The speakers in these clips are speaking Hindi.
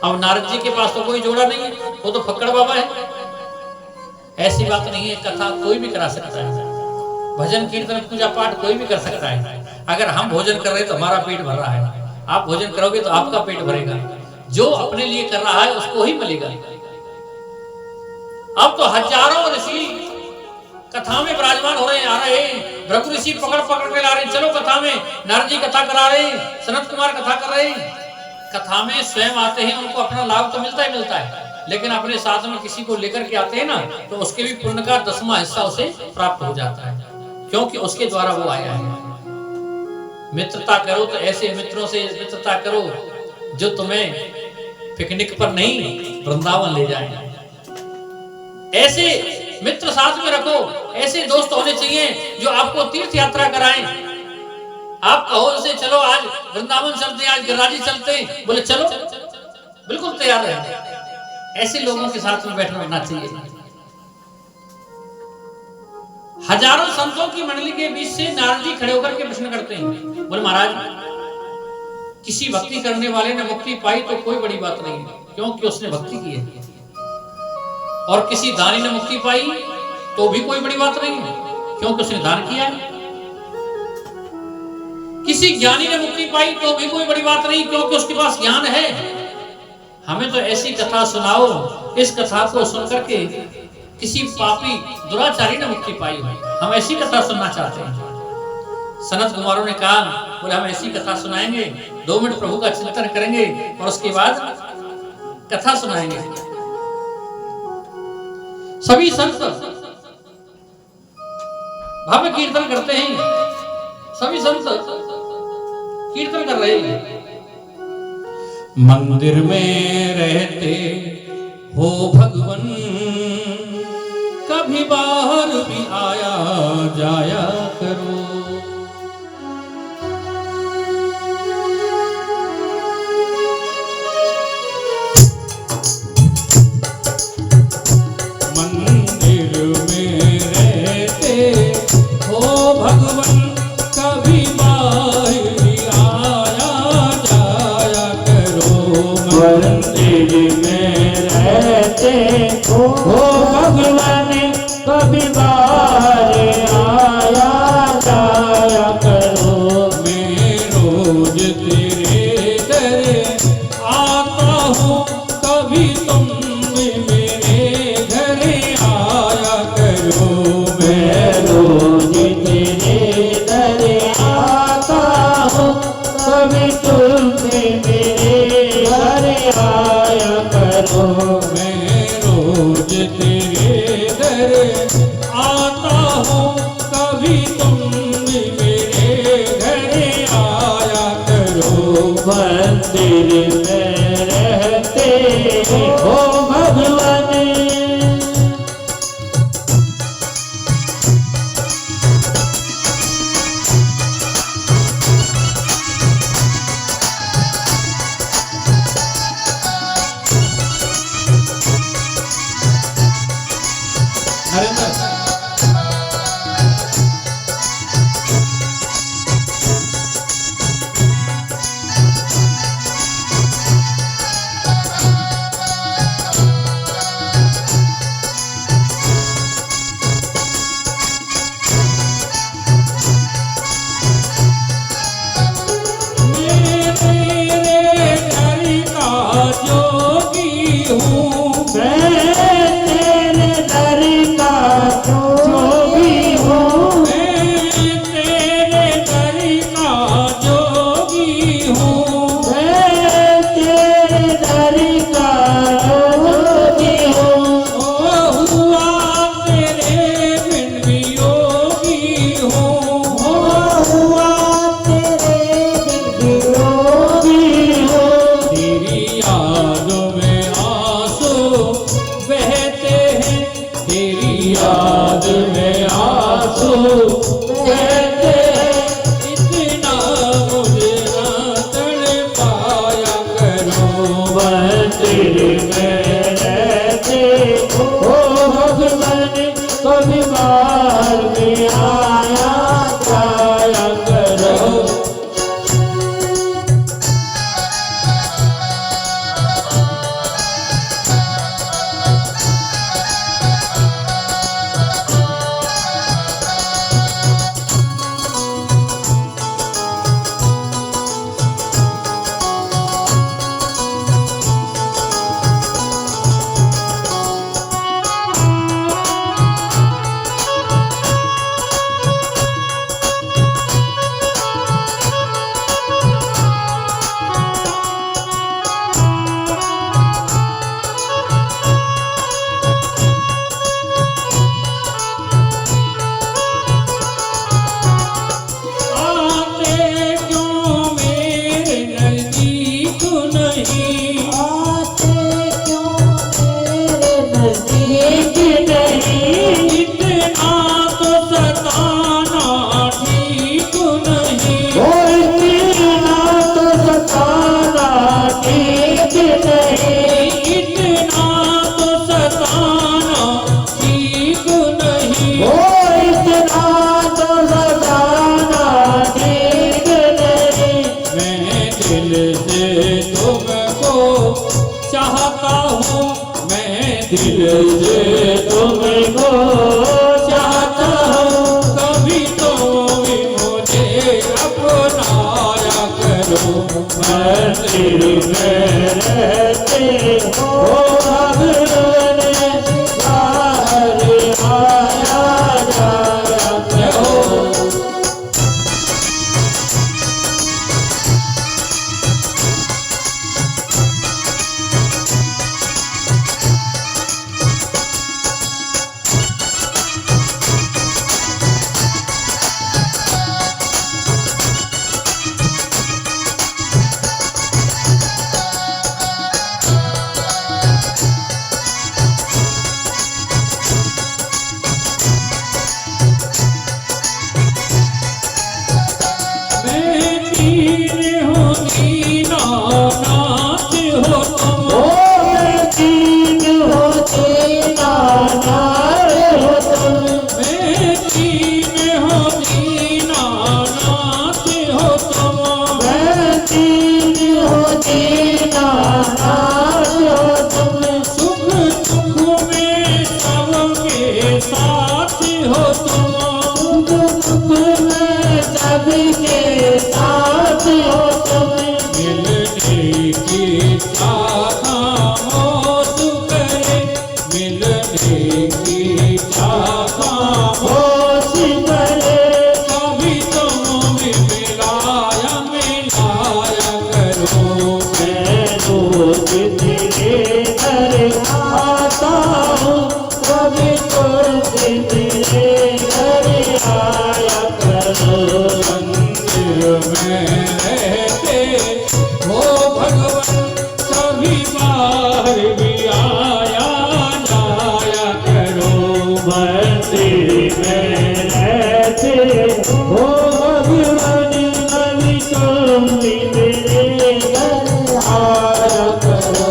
अब नारद जी के पास तो कोई जोड़ा नहीं है, वो तो फक्कड़ बाबा है। ऐसी बात नहीं है, कथा कोई भी करा सकता है, भजन कीर्तन पूजा पाठ कोई भी कर सकता है। अगर हम भोजन कर रहे हैं तो हमारा पेट भर रहा है, आप भोजन करोगे तो आपका पेट भरेगा। जो अपने लिए कर रहा है उसको ही मिलेगा। अब तो हजारों ऋषि कथा में विराजमान हो रहे हैं, आ रहे हैं। भृगु ऋषि पकड़ पकड़ के ला रहे हैं, चलो कथा में। नारद जी कथा करा रहे हैं, सनत कुमार कथा कर रहे हैं। कथा में स्वयं आते हैं, उनको अपना लाभ तो मिलता ही मिलता है, लेकिन अपने साथ में किसी को लेकर के आते हैं ना, तो उसके भी पुण्य का 10वां हिस्सा उसे प्राप्त हो जाता है, क्योंकि उसके द्वारा वो आया है। मित्रता करो तो ऐसे मित्रों से मित्रता करो जो तुम्हें पिकनिक पर नहीं वृंदावन ले जाए। ऐसे मित्र साथ में रखो, ऐसे दोस्त होने चाहिए जो आपको तीर्थ यात्रा कराएं। आप कहो उनसे चलो आज वृंदावन चलते हैं, आज गिरिराज चलते हैं, बोले चलो, बिल्कुल तैयार है। ऐसे लोगों के साथ में बैठना रहना चाहिए। हजारों संतों की मंडली के बीच से नारद जी खड़े होकर के प्रश्न करते हैं, बोले महाराज, किसी भक्ति करने वाले ने मुक्ति पाई तो कोई बड़ी बात नहीं है, क्योंकि उसने भक्ति की है। और किसी दानी ने मुक्ति पाई तो भी कोई बड़ी बात नहीं है, क्योंकि उसने दान किया है। किसी ज्ञानी ने मुक्ति पाई तो भी कोई बड़ी बात नहीं, क्योंकि उसके पास ज्ञान है। हमें तो ऐसी कथा सुनाओ, इस कथा को सुनकर के किसी पापी दुराचारी ने मुक्ति पाई हो, हम ऐसी कथा सुनना चाहते हैं। सनत कुमारों ने कहा, बोले हम ऐसी कथा सुनाएंगे, 2 मिनट प्रभु का चिंतन करेंगे और उसके बाद कथा सुनाएंगे। सभी संत भव्य कीर्तन करते हैं, सभी संत कीर्तन कर रहे हैं। मंदिर में रहते हो भगवन, कभी बाहर भी आया जाया करो। मंदिर में रहते हो भगवन, कभी बाहर भी आया जाया करो। मंदिर में रहते हो भगवान, कभी बाहर आया जाया करो। मैं रोज तेरे दर आता हूँ, कभी तुम भी मेरे घर आया करो। मैं रोज तेरे दर आता हूँ, कभी तुम भी मेरे घर आया करो। मैं रोज तेरे दर आता हूँ, कभी तुम भी मेरे घर आया करो। मंदिर में रहते हो भगवान। आते क्यों मेरे नजदीक नहीं, इतना तो सताना ठीक नहीं। ओ इतना तो सताना ठीक नहीं, इतना तो सताना ठीक नहीं। ओ इतना तो सताना ठीक नहीं। मैं दिल से तुमको चाहता हूँ, मैं दिल से तुमको चाहता हूँ। कभी तो भी मुझे अपनाया करो। मंदिर में रहते हो भगवान, बाहर आया जाया करो। मैं दीन हूँ दीना नाथ हो तुम। ओ मैं दीन हो दीना नाथ हो तुम, मैं दीन हूँ दीना नाथ हो तुम। मैं दीन हो दीना नाथ हो तुम। सुख दुख में सबके साथ हो तुम। दुख में सबके साथ हो तुम। मिलने की खामोश करे, मिलने की खामोश होश करे, कभी तुम भी मिलाया मिलाया करो। मैं रोज तेरे घर आता हूँ, कभी तो तेरे घर आया करो। मंदिर में रहते हो भगवान, कभी बाहर भी आया जाया करो। मंदिर में रहते हो भगवान, कभी तुम भी मेरे घर आया करो।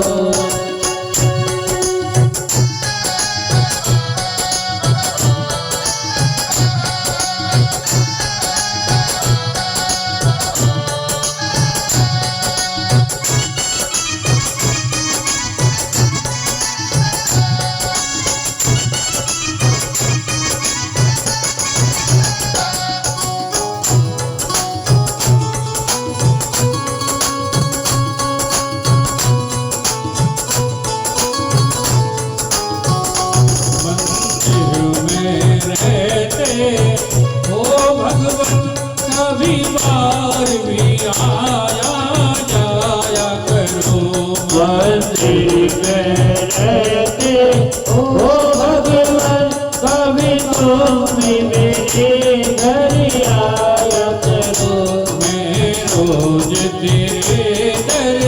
मंदिर में रहते हो भगवान, कभी बार भी आया जाया करो। मंदिर में रहते हो भगवान, कभी तुम भी मेरे घर आया करो। मैं रोज तेरे दर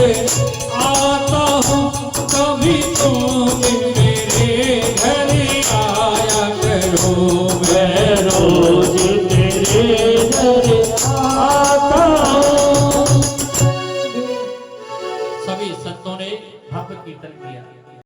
आता हूँ, कभी तुम भी मेरे घर आया करो।